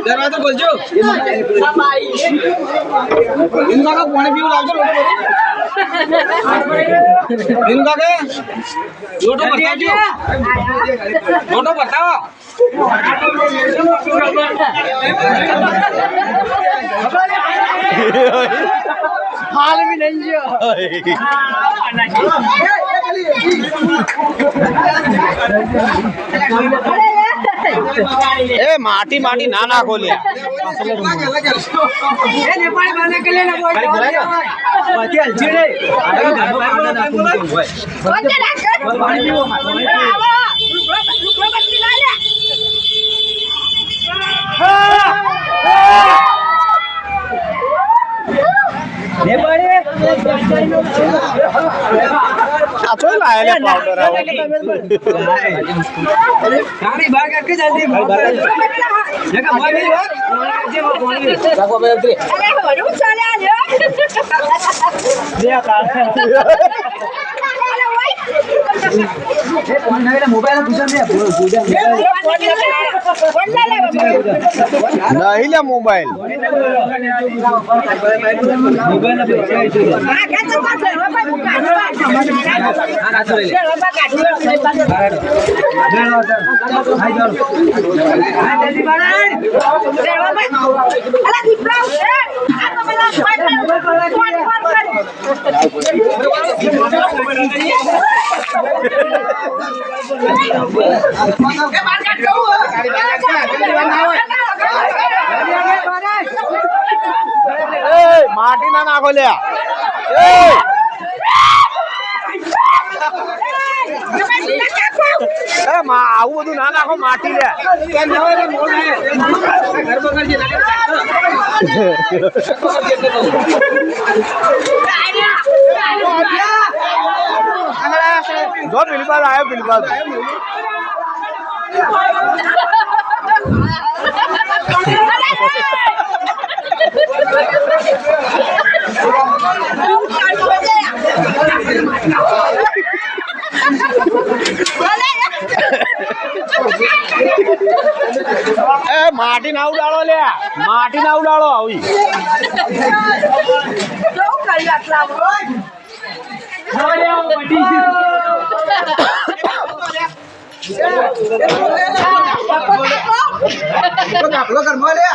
दरवाजा खोलજો इनका का पानी पीऊ लावજો इनका के लोटो बताओ लोटो बताओ हाल भी नहीं जो ए माटी माटी ना ना खोले ए नेपाली बने के लिए ना बोल बाकी अलचीड़े आचो लाया पाउडर गाड़ी बाहर करके जल्दी जगह मार गई यार रखो बे उतरी अरे बड़ू चले आ जा दे का मोबाइल नहीं ले मोबाइल माटी ना नाखो ले आવું બધું ના નાખો માટી લે જો બિલબાલ આવ્યો બિલબાલ ए माटी ना उडाड़ो ले माटी ना उडाड़ो આવી કેવું કરી આટલા હવે આવો બડી તો કાપલો કર મો લે